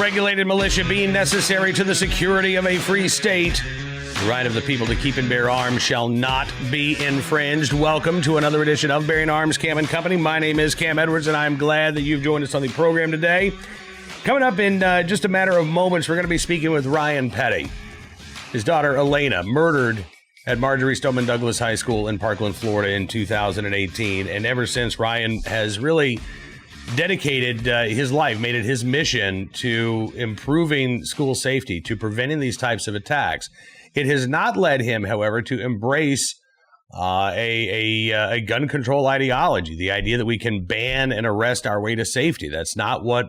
regulated militia being necessary to the security of a free state. The right of the people to keep and bear arms shall not be infringed. Welcome to another edition of Bearing Arms, Cam and Company. My name is Cam Edwards, and I'm glad that you've joined us on the program today. Coming up in just a matter of moments, we're going to be speaking with Ryan Petty. His daughter, Alaina, murdered at Marjory Stoneman Douglas High School in Parkland, Florida in 2018. And ever since, Ryan has really dedicated his life, made it his mission to improving school safety, to preventing these types of attacks. It has not led him, however, to embrace a gun control ideology, the idea that we can ban and arrest our way to safety. That's not what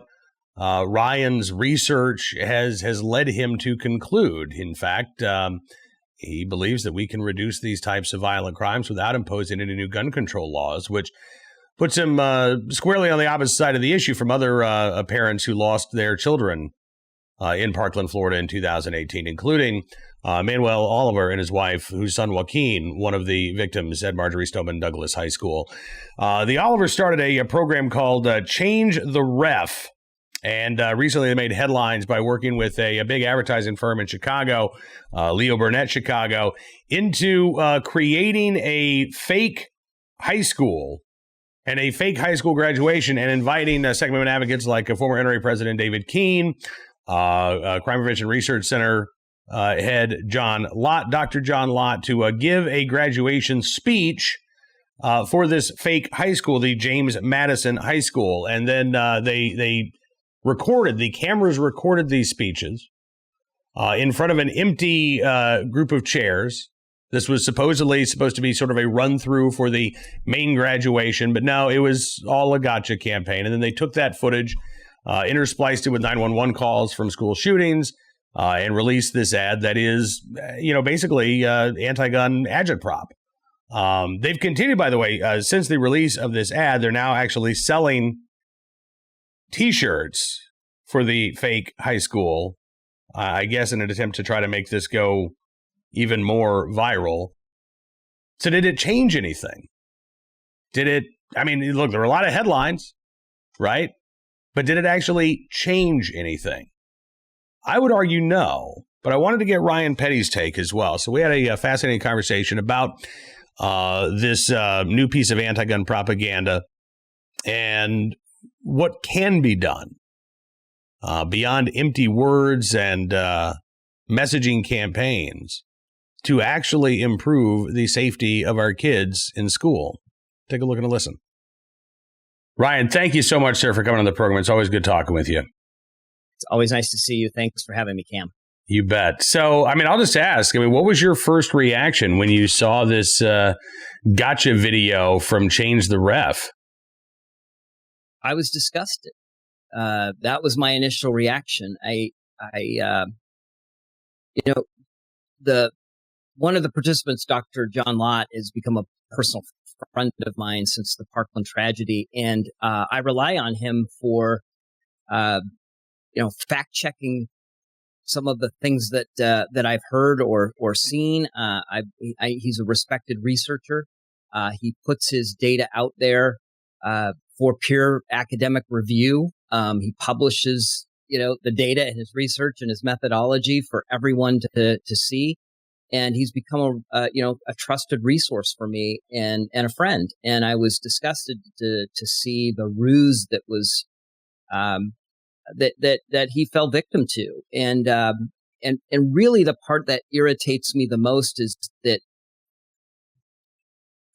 Ryan's research has led him to conclude. In fact, he believes that we can reduce these types of violent crimes without imposing any new gun control laws, which puts him squarely on the opposite side of the issue from other parents who lost their children in Parkland, Florida in 2018, including Manuel Oliver and his wife, whose son Joaquin, one of the victims at Marjory Stoneman Douglas High School. The Olivers started a program called Change the Ref. And recently they made headlines by working with a big advertising firm in Chicago, Leo Burnett Chicago, into creating a fake high school and a fake high school graduation and inviting Second Amendment advocates like former NRA President David Keene, Crime Prevention Research Center head Dr. John Lott, to give a graduation speech for this fake high school, the James Madison High School. And then the cameras recorded these speeches in front of an empty group of chairs. This was supposedly supposed to be sort of a run through for the main graduation, but no, it was all a gotcha campaign. And then they took that footage, interspliced it with 911 calls from school shootings, and released this ad that is, basically anti-gun agitprop. They've continued, by the way, since the release of this ad, they're now actually selling T-shirts for the fake high school, I guess in an attempt to try to make this go even more viral. So did it change anything? Look, there were a lot of headlines, right? But did it actually change anything? I would argue no, but I wanted to get Ryan Petty's take as well. So we had a fascinating conversation about this new piece of anti-gun propaganda and what can be done beyond empty words and messaging campaigns to actually improve the safety of our kids in school. Take a look and a listen. Ryan, thank you so much, sir, for coming on the program. It's always good talking with you. It's always nice to see you. Thanks for having me, Cam. You bet. So, I'll just ask, what was your first reaction when you saw this gotcha video from Change the Ref? I was disgusted. That was my initial reaction. One of the participants, Dr. John Lott, has become a personal friend of mine since the Parkland tragedy, and I rely on him for, fact checking some of the things that I've heard or seen. He's a respected researcher. He puts his data out there for peer academic review. He publishes, the data and his research and his methodology for everyone to see. And he's become a trusted resource for me and a friend. And I was disgusted to see the ruse that was, that he fell victim to. And really the part that irritates me the most is that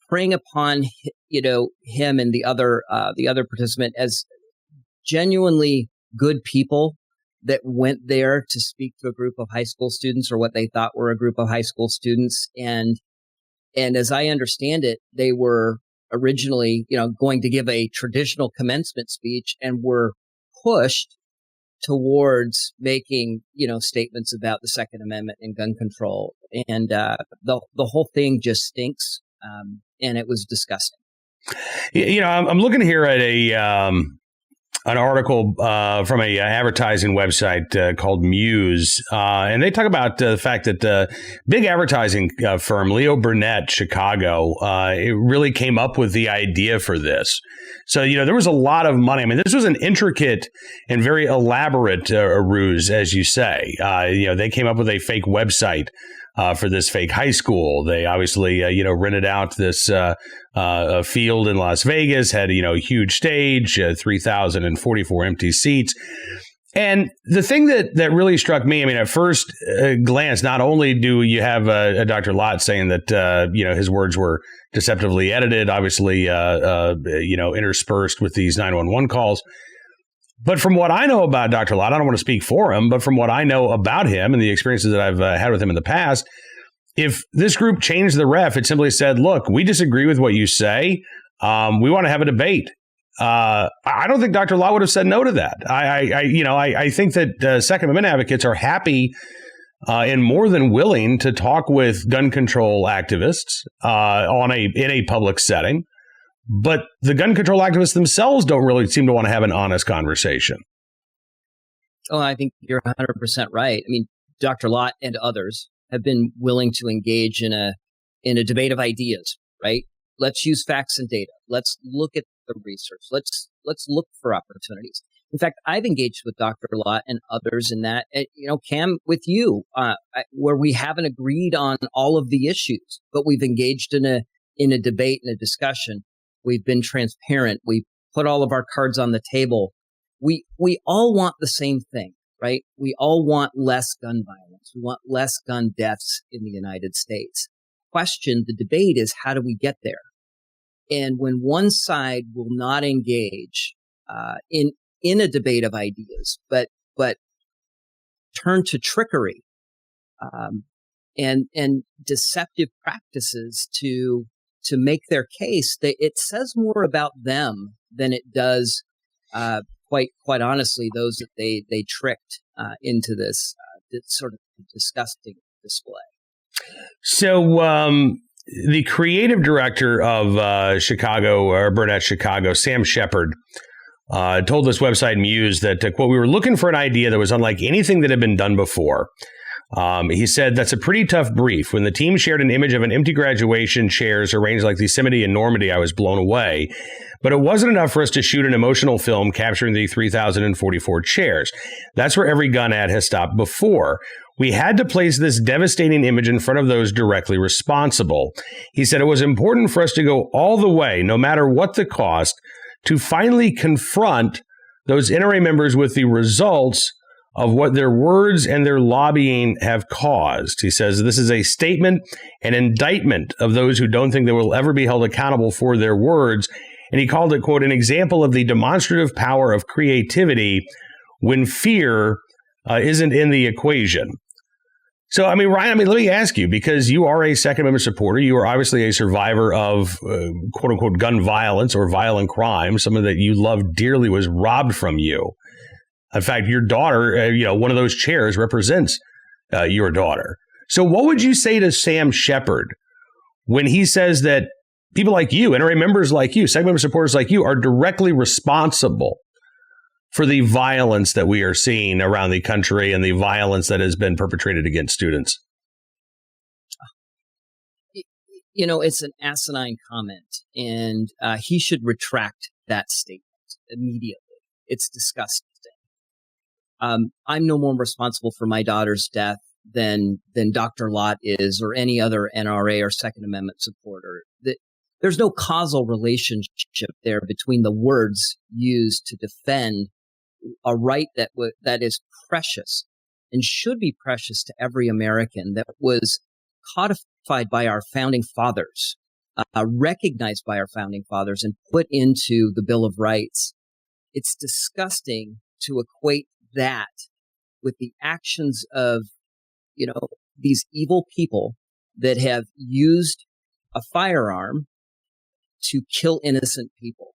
preying upon, him and the other participant as genuinely good people that went there to speak to a group of high school students, or what they thought were a group of high school students. And as I understand it, they were originally, going to give a traditional commencement speech and were pushed towards making, statements about the Second Amendment and gun control. And the whole thing just stinks. And it was disgusting. I'm looking here at an article from a advertising website called Muse, and they talk about the fact that big advertising firm Leo Burnett, Chicago, it really came up with the idea for this. So, there was a lot of money. I mean, this was an intricate and very elaborate ruse, as you say. They came up with a fake website for this fake high school. They obviously, rented out this field in Las Vegas, had, a huge stage, 3,044 empty seats. And the thing that really struck me, I mean, at first glance, not only do you have a Dr. Lott saying that, his words were deceptively edited, obviously, interspersed with these 911 calls. But from what I know about Dr. Lott, I don't want to speak for him, but from what I know about him and the experiences that I've had with him in the past, if this group changed the ref, it simply said, look, we disagree with what you say. We want to have a debate. I don't think Dr. Lott would have said no to that. I think that Second Amendment advocates are happy and more than willing to talk with gun control activists in a public setting. But the gun control activists themselves don't really seem to want to have an honest conversation. Oh, I think you're 100% right. I mean, Dr. Lott and others have been willing to engage in a debate of ideas, right? Let's use facts and data. Let's look at the research. Let's look for opportunities. In fact, I've engaged with Dr. Lott and others in that, Cam, with you, where we haven't agreed on all of the issues, but we've engaged in a debate and a discussion. We've been transparent. We put all of our cards on the table. We all want the same thing, right? We all want less gun violence. We want less gun deaths in the United States. The debate is, how do we get there? And when one side will not engage in a debate of ideas, but turn to trickery and deceptive practices to make their case, it says more about them than it does, quite honestly, those that they tricked into this sort of disgusting display. So the creative director of Burnett Chicago, Sam Shepard, told this website Muse that, quote, we were looking for an idea that was unlike anything that had been done before. He said, that's a pretty tough brief. When the team shared an image of an empty graduation chairs arranged like Yosemite and Normandy, I was blown away. But it wasn't enough for us to shoot an emotional film capturing the 3,044 chairs. That's where every gun ad has stopped before. We had to place this devastating image in front of those directly responsible. He said it was important for us to go all the way, no matter what the cost, to finally confront those NRA members with the results of what their words and their lobbying have caused. He says this is a statement, an indictment of those who don't think they will ever be held accountable for their words. And he called it, quote, an example of the demonstrative power of creativity when fear isn't in the equation. So, I mean, Ryan, let me ask you, because you are a Second Amendment supporter, you are obviously a survivor of, quote unquote, gun violence or violent crime. Someone that you loved dearly was robbed from you. In fact, your daughter, one of those chairs represents your daughter. So what would you say to Sam Shepard when he says that people like you, NRA members like you, Second Amendment supporters like you, are directly responsible for the violence that we are seeing around the country and the violence that has been perpetrated against students? It's an asinine comment, and he should retract that statement immediately. It's disgusting. I'm no more responsible for my daughter's death than Dr. Lott is, or any other NRA or Second Amendment supporter. There's no causal relationship there between the words used to defend a right that is precious and should be precious to every American, that was codified by our founding fathers, recognized by our founding fathers, and put into the Bill of Rights. It's disgusting to equate that with the actions of, these evil people that have used a firearm to kill innocent people.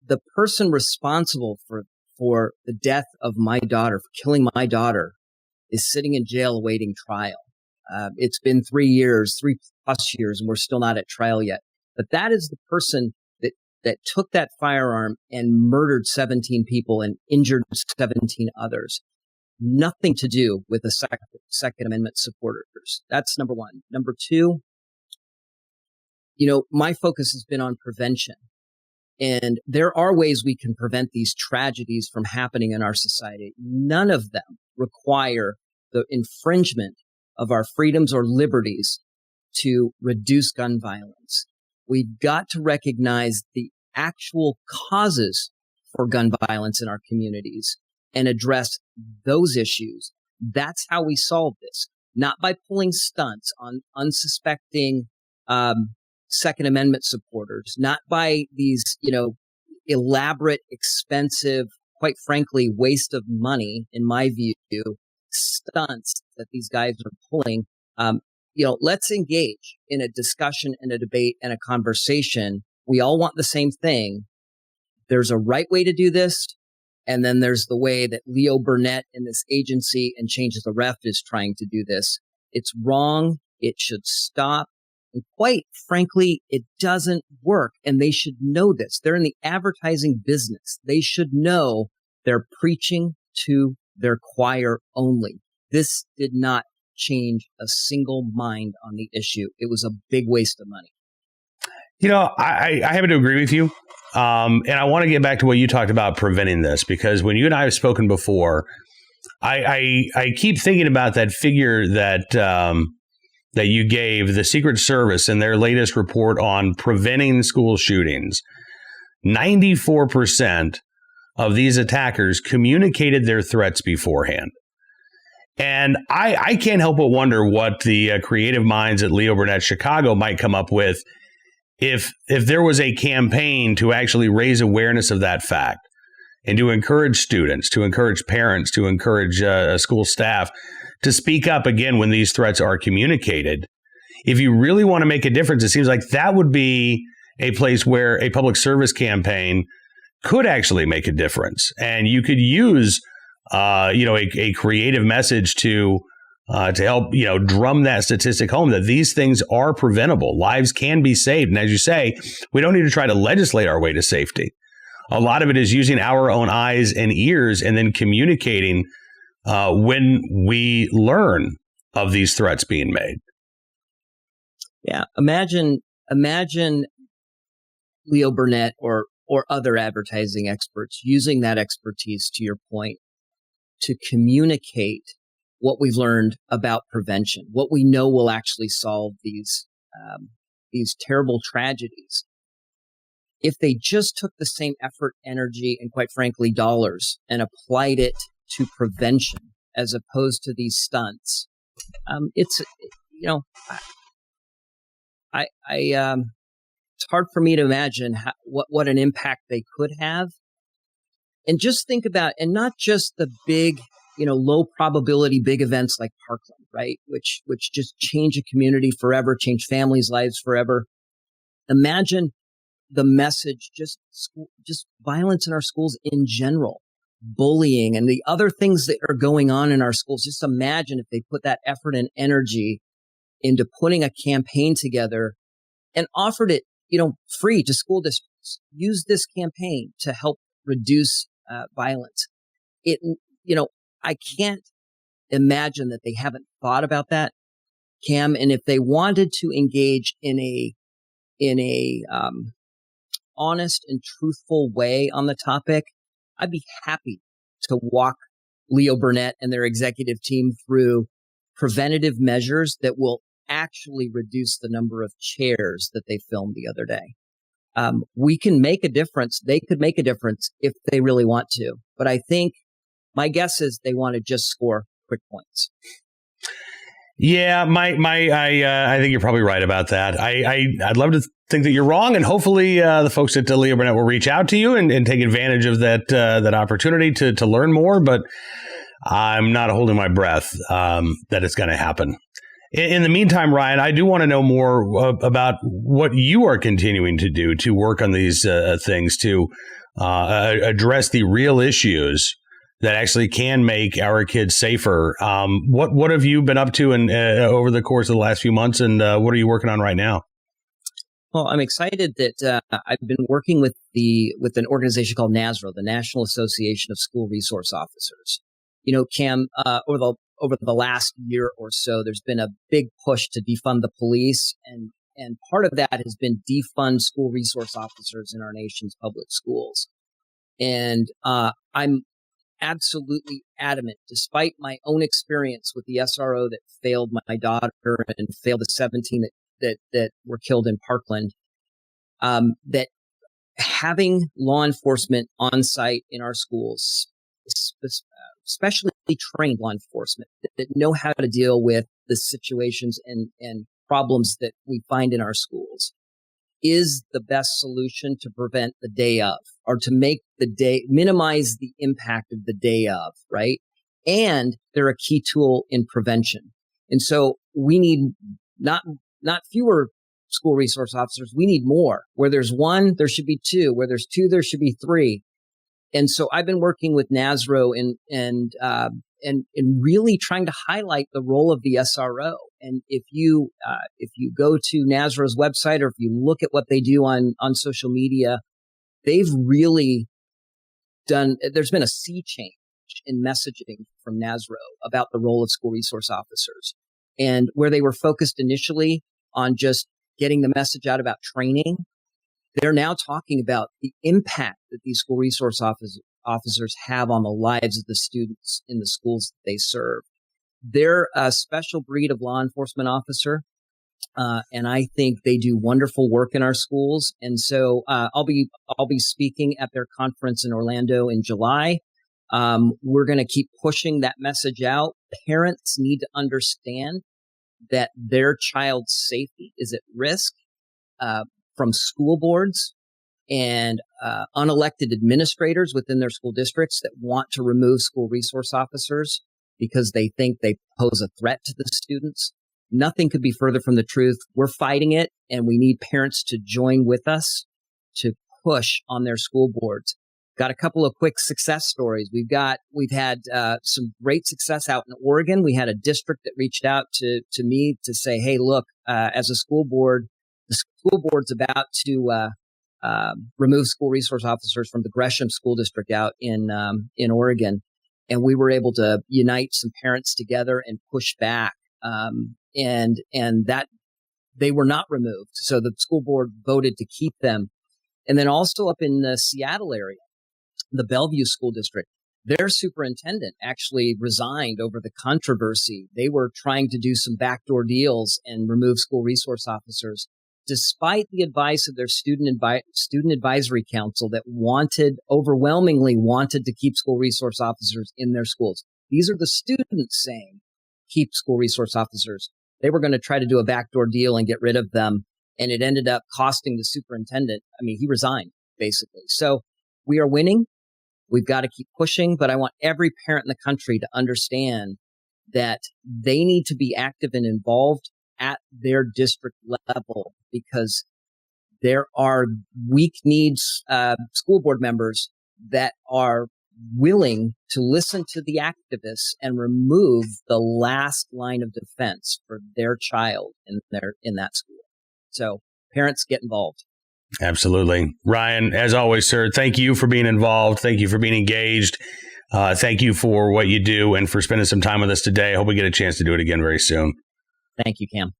The person responsible for the death of my daughter, for killing my daughter, is sitting in jail awaiting trial. It's been 3 plus years, and we're still not at trial yet. But that is the person that that took that firearm and murdered 17 people and injured 17 others. Nothing to do with the Second Amendment supporters. That's number one. Number two, my focus has been on prevention. And there are ways we can prevent these tragedies from happening in our society. None of them require the infringement of our freedoms or liberties to reduce gun violence. We've got to recognize the actual causes for gun violence in our communities and address those issues. That's how we solve this, not by pulling stunts on unsuspecting Second Amendment supporters, not by these, elaborate, expensive, quite frankly, waste of money, in my view, stunts that these guys are pulling. Let's engage in a discussion and a debate and a conversation. We all want the same thing. There's a right way to do this. And then there's the way that Leo Burnett and this agency and Change the Ref is trying to do this. It's wrong. It should stop. And quite frankly, it doesn't work. And they should know this. They're in the advertising business. They should know they're preaching to their choir only. This did not change a single mind on the issue. It was a big waste of money. I happen to agree with you. And I want to get back to what you talked about preventing this, because when you and I have spoken before, I keep thinking about that figure that you gave, the Secret Service in their latest report on preventing school shootings. 94% of these attackers communicated their threats beforehand. And I can't help but wonder what the creative minds at Leo Burnett Chicago might come up with if there was a campaign to actually raise awareness of that fact and to encourage students, to encourage parents, to encourage school staff to speak up again when these threats are communicated. If you really want to make a difference, it seems like that would be a place where a public service campaign could actually make a difference. And you could use a creative message to help, drum that statistic home that these things are preventable. Lives can be saved. And as you say, we don't need to try to legislate our way to safety. A lot of it is using our own eyes and ears and then communicating when we learn of these threats being made. Yeah. Imagine Leo Burnett or other advertising experts using that expertise, to your point, to communicate what we've learned about prevention, what we know will actually solve these terrible tragedies. If they just took the same effort, energy, and quite frankly, dollars and applied it to prevention as opposed to these stunts, it's hard for me to imagine what an impact they could have. And just think about, and not just the big, low probability big events like Parkland, right? Which just change a community forever, change families' lives forever. Imagine the message, just violence in our schools in general, bullying and the other things that are going on in our schools. Just imagine if they put that effort and energy into putting a campaign together and offered it, free to school districts. Use this campaign to help reduce violence. I can't imagine that they haven't thought about that, Cam. And if they wanted to engage in a honest and truthful way on the topic, I'd be happy to walk Leo Burnett and their executive team through preventative measures that will actually reduce the number of chairs that they filmed the other day. We can make a difference. They could make a difference if they really want to. But I think my guess is they want to just score quick points. Yeah, I think you're probably right about that. I'd love to think that you're wrong, and hopefully the folks at Leo Burnett will reach out to you and take advantage of that opportunity to learn more. But I'm not holding my breath that it's going to happen. In the meantime, Ryan, I do want to know more about what you are continuing to do to work on these things to address the real issues that actually can make our kids safer. What have you been up to over the course of the last few months, and what are you working on right now? Well, I'm excited that I've been working with an organization called NASRO, the National Association of School Resource Officers. You know, Cam, over the last year or so, there's been a big push to defund the police, and part of that has been defund school resource officers in our nation's public schools. And I'm absolutely adamant, despite my own experience with the SRO that failed my daughter and failed the 17 that were killed in Parkland, that having law enforcement on site in our schools, especially trained law enforcement that know how to deal with the situations and problems that we find in our schools, is the best solution to prevent the day of, or to make minimize the impact of the day of, right? And they're a key tool in prevention. And so we need not fewer school resource officers. We need more. Where there's one, there should be two. Where there's two, there should be three. And so I've been working with NASRO and really trying to highlight the role of the SRO. And if you go to NASRO's website, or if you look at what they do on social media, they've really there's been a sea change in messaging from NASRO about the role of school resource officers. And where they were focused initially on just getting the message out about training, they're now talking about the impact that these school resource officers have on the lives of the students in the schools that they serve. They're a special breed of law enforcement officer, and I think they do wonderful work in our schools. And so I'll be speaking at their conference in Orlando in July. We're going to keep pushing that message out. Parents need to understand that their child's safety is at risk from school boards and unelected administrators within their school districts that want to remove school resource officers because they think they pose a threat to the students. Nothing could be further from the truth. We're fighting it, and we need parents to join with us to push on their school boards. Got a couple of quick success stories. We've had some great success out in Oregon. We had a district that reached out to me to say, hey, look, as a school board, the school board's about to remove school resource officers from the Gresham School District out in Oregon. And we were able to unite some parents together and push back. And that they were not removed. So the school board voted to keep them. And then also up in the Seattle area, the Bellevue School District, their superintendent actually resigned over the controversy. They were trying to do some backdoor deals and remove school resource officers, despite the advice of their student advisory council that overwhelmingly wanted to keep school resource officers in their schools. These are the students saying, keep school resource officers. They were going to try to do a backdoor deal and get rid of them. And it ended up costing the superintendent. I mean, he resigned, basically. So we are winning. We've got to keep pushing. But I want every parent in the country to understand that they need to be active and involved at their district level, because there are weak needs school board members that are willing to listen to the activists and remove the last line of defense for their child in that school. So parents, get involved. Absolutely. Ryan, as always, sir, thank you for being involved. Thank you for being engaged. Thank you for what you do and for spending some time with us today. I hope we get a chance to do it again very soon. Thank you, Cam.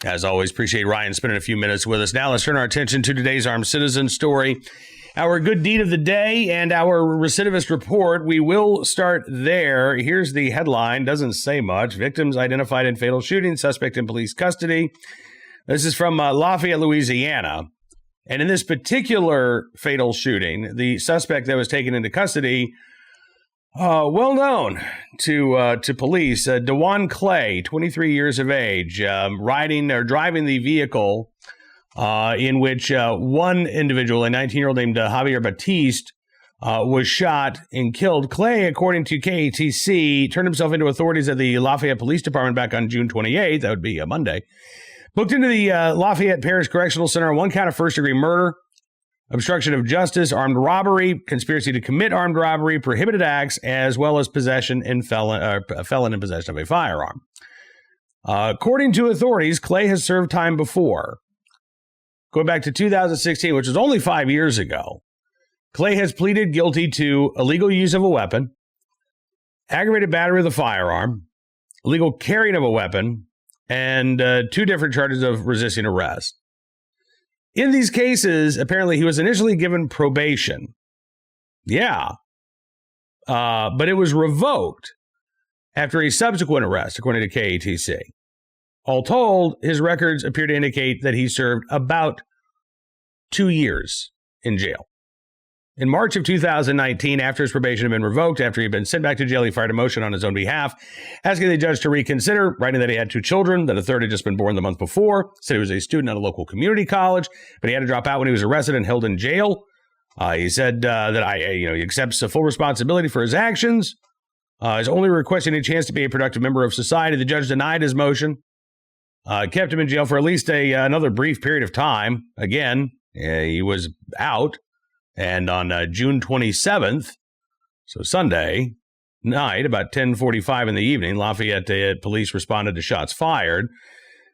As always, appreciate Ryan spending a few minutes with us. Now let's turn our attention to today's Armed Citizen story, our good deed of the day, and our recidivist report. We will start there. Here's the headline. Doesn't say much. Victims identified in fatal shooting, suspect in police custody. This is from Lafayette, Louisiana. And in this particular fatal shooting, the suspect that was taken into custody, well known to police, DeJuan Clay, 23 years of age, driving the vehicle in which one individual, a 19-year-old named Javier Batiste, was shot and killed. Clay, according to KATC, turned himself into authorities at the Lafayette Police Department back on June 28th. That would be a Monday. Booked into the Lafayette Parish Correctional Center on one count of first-degree murder, obstruction of justice, armed robbery, conspiracy to commit armed robbery, prohibited acts, as well as possession and felon in possession of a firearm. According to authorities, Clay has served time before. going back to 2016, which was only 5 years ago, Clay has pleaded guilty to illegal use of a weapon, aggravated battery with a firearm, illegal carrying of a weapon, and 2 different charges of resisting arrest. In these cases, apparently he was initially given probation. Yeah. But it was revoked after a subsequent arrest, according to KATC. All told, his records appear to indicate that he served about 2 years in jail. In March of 2019, after his probation had been revoked, after he had been sent back to jail, he fired a motion on his own behalf, asking the judge to reconsider, writing that he had 2 children, that a third had just been born the month before, said he was a student at a local community college, but he had to drop out when he was arrested and held in jail. He said that he accepts full responsibility for his actions. Is only requesting a chance to be a productive member of society. The judge denied his motion, kept him in jail for at least another brief period of time. Again, he was out. And on June 27th, so Sunday night, about 10:45 in the evening, Lafayette police responded to shots fired.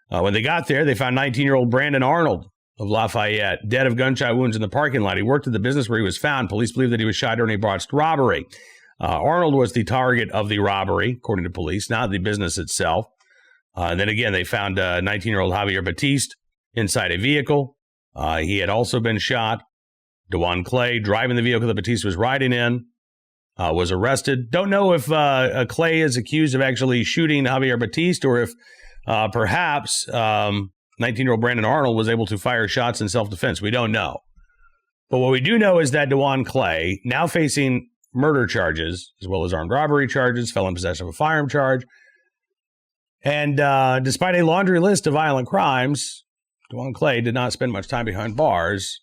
When they got there, they found 19-year-old Brandon Arnold of Lafayette dead of gunshot wounds in the parking lot. He worked at the business where he was found. Police believe that he was shot during a botched robbery. Arnold was the target of the robbery, according to police, not the business itself. And then again, they found 19-year-old Javier Batiste inside a vehicle. He had also been shot. DeJuan Clay, driving the vehicle that Batiste was riding in, was arrested. Don't know if Clay is accused of actually shooting Javier Batiste or if perhaps 19-year-old Brandon Arnold was able to fire shots in self-defense. We don't know. But what we do know is that DeJuan Clay, now facing murder charges, as well as armed robbery charges, felon possession of a firearm charge, and despite a laundry list of violent crimes, DeJuan Clay did not spend much time behind bars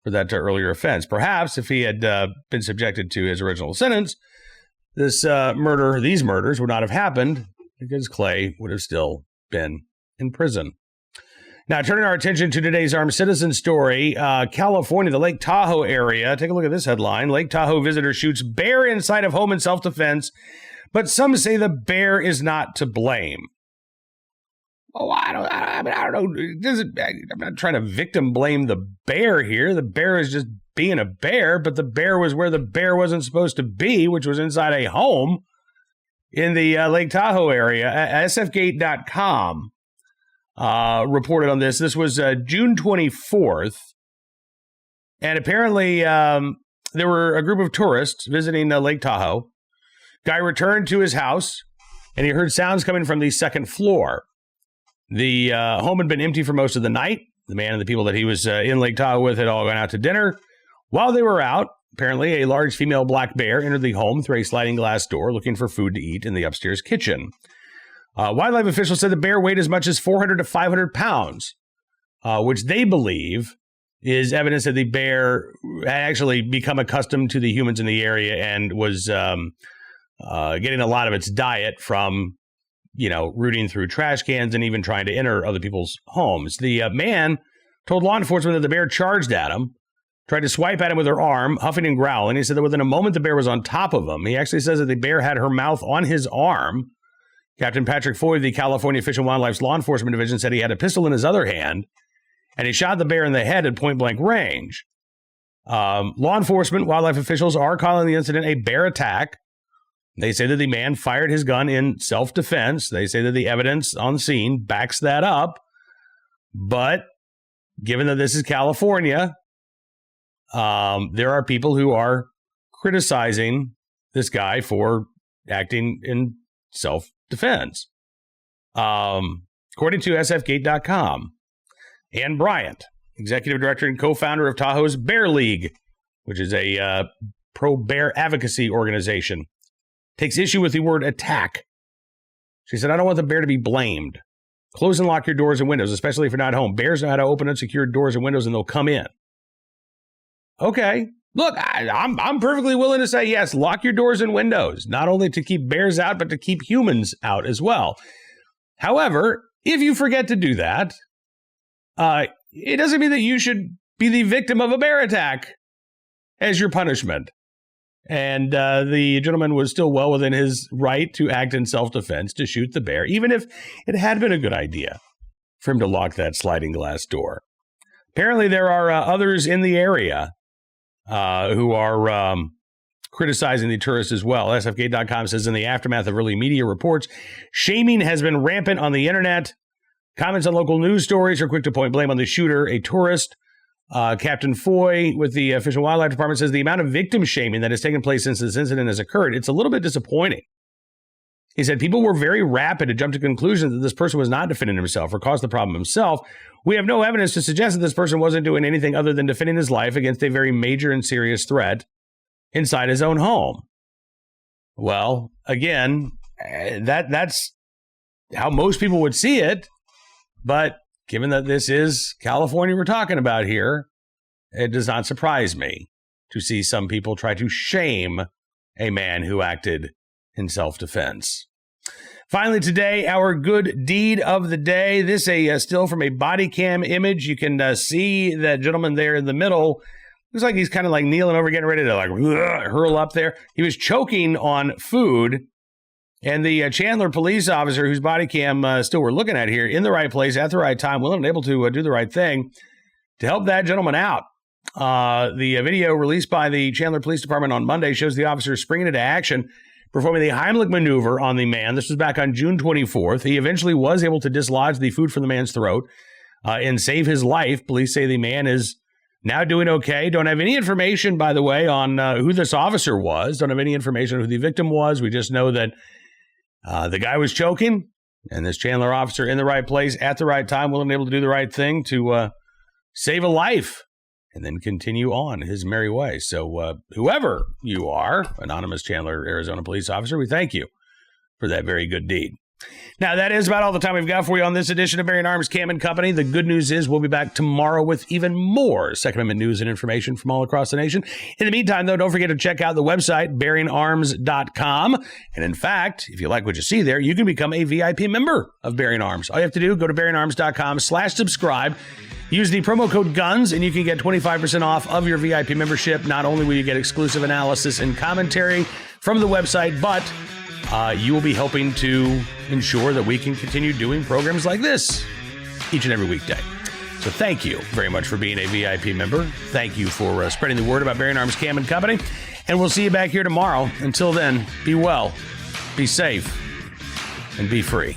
for that earlier offense. Perhaps if he had been subjected to his original sentence, these murders would not have happened because Clay would have still been in prison. Now, turning our attention to today's armed citizen story, California, the Lake Tahoe area. Take a look at this headline. Lake Tahoe visitor shoots bear inside of home in self-defense, but some say the bear is not to blame. Oh, I don't know. I'm not trying to victim blame the bear here. The bear is just being a bear, but the bear was where the bear wasn't supposed to be, which was inside a home in the Lake Tahoe area. SFGate.com reported on this. This was June 24th. And apparently there were a group of tourists visiting Lake Tahoe. Guy returned to his house, and he heard sounds coming from the second floor. The home had been empty for most of the night. The man and the people that he was in Lake Tahoe with had all gone out to dinner. While they were out, apparently a large female black bear entered the home through a sliding glass door looking for food to eat in the upstairs kitchen. Wildlife officials said the bear weighed as much as 400 to 500 pounds, which they believe is evidence that the bear had actually become accustomed to the humans in the area and was getting a lot of its diet from rooting through trash cans and even trying to enter other people's homes. The man told law enforcement that the bear charged at him, tried to swipe at him with her arm, huffing and growling. He said that within a moment, the bear was on top of him. He actually says that the bear had her mouth on his arm. Captain Patrick Foy, the California Fish and Wildlife's law enforcement division, said he had a pistol in his other hand, and he shot the bear in the head at point-blank range. Law enforcement, wildlife officials are calling the incident a bear attack. They say that the man fired his gun in self-defense. They say that the evidence on scene backs that up. But given that this is California, there are people who are criticizing this guy for acting in self-defense. According to SFGate.com, Ann Bryant, executive director and co-founder of Tahoe's Bear League, which is a pro-bear advocacy organization, takes issue with the word attack. She said, I don't want the bear to be blamed. Close and lock your doors and windows, especially if you're not home. Bears know how to open unsecured doors and windows, and they'll come in. Okay. Look, I'm perfectly willing to say, yes, lock your doors and windows, not only to keep bears out, but to keep humans out as well. However, if you forget to do that, it doesn't mean that you should be the victim of a bear attack as your punishment. And the gentleman was still well within his right to act in self-defense, to shoot the bear, even if it had been a good idea for him to lock that sliding glass door. Apparently, there are others in the area who are criticizing the tourists as well. SFK.com says, in the aftermath of early media reports, shaming has been rampant on the internet. Comments on local news stories are quick to point blame on the shooter, a tourist. Captain Foy with the Fish and Wildlife Department says the amount of victim shaming that has taken place since this incident has occurred, it's a little bit disappointing. He said people were very rapid to jump to conclusions that this person was not defending himself or caused the problem himself. We have no evidence to suggest that this person wasn't doing anything other than defending his life against a very major and serious threat inside his own home. Well, again, that's how most people would see it. But given that this is California we're talking about here, it does not surprise me to see some people try to shame a man who acted in self-defense. Finally today, our good deed of the day. This a still from a body cam image. You can see that gentleman there in the middle. Looks like he's kind of like kneeling over, getting ready to like hurl up there. He was choking on food. And the Chandler police officer, whose body cam still we're looking at here, in the right place at the right time, willing and able to do the right thing to help that gentleman out. The video released by the Chandler Police Department on Monday shows the officer springing into action, performing the Heimlich maneuver on the man. This was back on June 24th. He eventually was able to dislodge the food from the man's throat and save his life. Police say the man is now doing okay. Don't have any information, by the way, on who this officer was. Don't have any information on who the victim was. We just know that the guy was choking, and this Chandler officer in the right place at the right time, willing and able to do the right thing to save a life and then continue on his merry way. So whoever you are, anonymous Chandler, Arizona police officer, we thank you for that very good deed. Now, that is about all the time we've got for you on this edition of Bearing Arms Cam & Company. The good news is we'll be back tomorrow with even more Second Amendment news and information from all across the nation. In the meantime, though, don't forget to check out the website, bearingarms.com. And in fact, if you like what you see there, you can become a VIP member of Bearing Arms. All you have to do, go to bearingarms.com/subscribe. Use the promo code GUNS, and you can get 25% off of your VIP membership. Not only will you get exclusive analysis and commentary from the website, but you will be helping to ensure that we can continue doing programs like this each and every weekday. So thank you very much for being a VIP member. Thank you for spreading the word about Bearing Arms Cam & Company. And we'll see you back here tomorrow. Until then, be well, be safe, and be free.